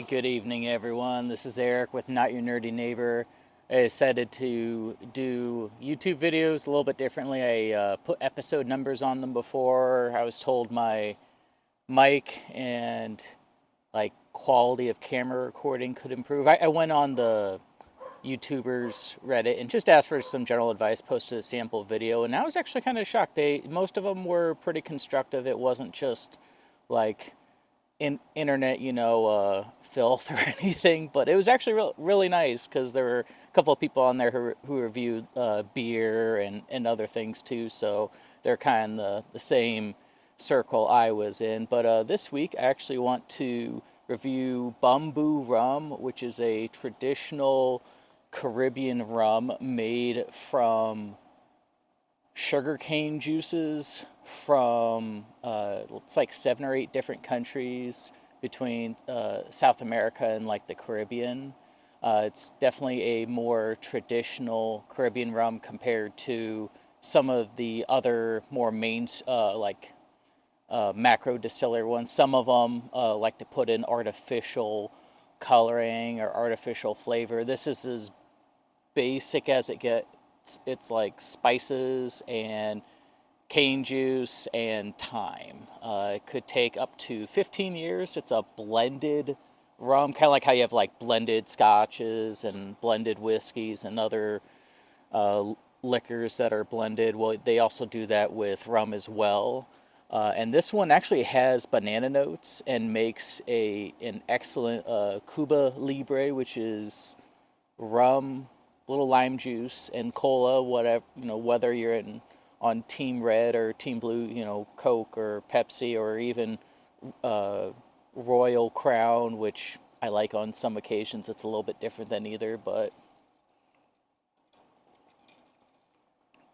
Good evening, everyone. This is Eric with Not Your Nerdy Neighbor. I decided to do YouTube videos a little bit differently. I put episode numbers on them before. I was told my mic and quality of camera recording could improve. I went on the YouTubers Reddit and just asked for some general advice, posted a sample video, and I was actually kind of shocked. Most of them were pretty constructive. It wasn't just like internet, filth or anything, but it was actually really nice because there were a couple of people on there who reviewed beer and other things too, so they're kind of the same circle I was in. But this week I actually want to review Bumbu Rum, which is a traditional Caribbean rum made from sugarcane juices from it's like 7 or 8 different countries between South America and the Caribbean. It's definitely a more traditional Caribbean rum compared to some of the other more macro distiller ones. Some of them like to put in artificial coloring or artificial flavor. This is as basic as it gets. It's like spices and cane juice and thyme. It could take up to 15 years. It's a blended rum, kind of like how you have blended scotches and blended whiskeys and other liquors that are blended. Well, they also do that with rum as well. And this one actually has banana notes and makes an excellent Cuba Libre, which is rum, little lime juice, and cola, whatever, whether you're on Team Red or Team Blue, Coke or Pepsi, or even Royal Crown, which I like on some occasions. It's a little bit different than either, but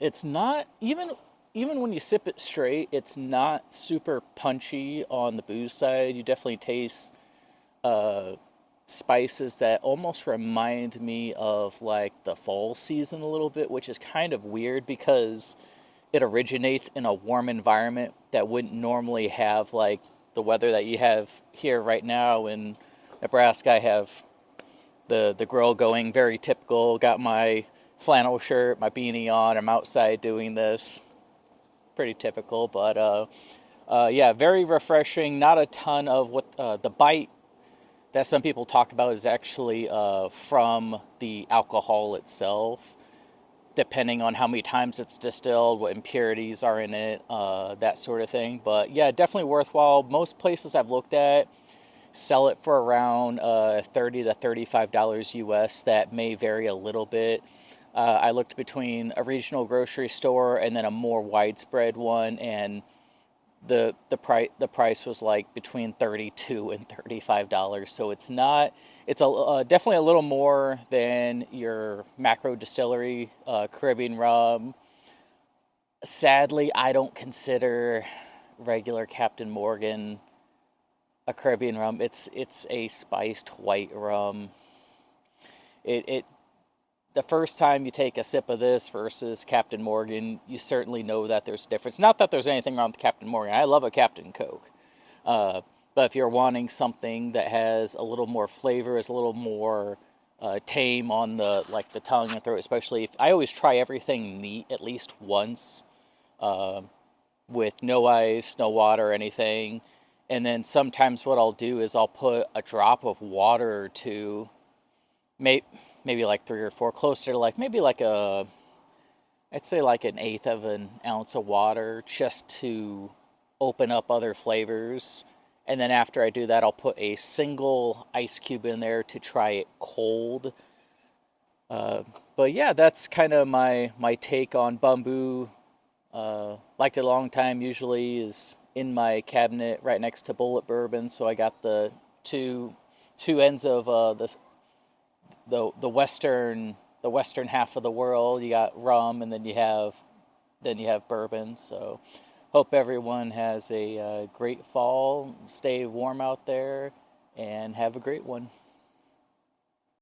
it's not, even when you sip it straight, it's not super punchy on the booze side. You definitely taste spices that almost remind me of the fall season a little bit, which is kind of weird because it originates in a warm environment that wouldn't normally have the weather that you have here right now in Nebraska. I have the grill going, very typical. Got my flannel shirt, my beanie on. I'm outside doing this. Pretty typical, but yeah, very refreshing. Not a ton of what the bite that some people talk about is actually from the alcohol itself, depending on how many times it's distilled, what impurities are in it, that sort of thing. But yeah, definitely worthwhile. Most places I've looked at sell it for around $30 to $35 US. That may vary a little bit. I looked between a regional grocery store and then a more widespread one, and the price was between $32 and $35. So it's definitely a little more than your macro distillery Caribbean rum. Sadly, I don't consider regular Captain Morgan a Caribbean rum. It's a spiced white rum. The first time you take a sip of this versus Captain Morgan, you certainly know that there's a difference. Not that there's anything wrong with Captain Morgan. I love a Captain Coke. But if you're wanting something that has a little more flavor, is a little more tame on the tongue and throat, especially I always try everything neat at least once, with no ice, no water or anything. And then sometimes what I'll do is I'll put a drop of water or two, maybe 3 or 4, closer to I'd say an eighth of an ounce of water, just to open up other flavors. And then after I do that, I'll put a single ice cube in there to try it cold. But yeah, that's kind of my take on Bumbu. Liked it a long time. Usually is in my cabinet right next to Bullet Bourbon, so I got the two ends of the western half of the world. You got rum, and then you have bourbon. So hope everyone has a great fall. Stay warm out there and have a great one.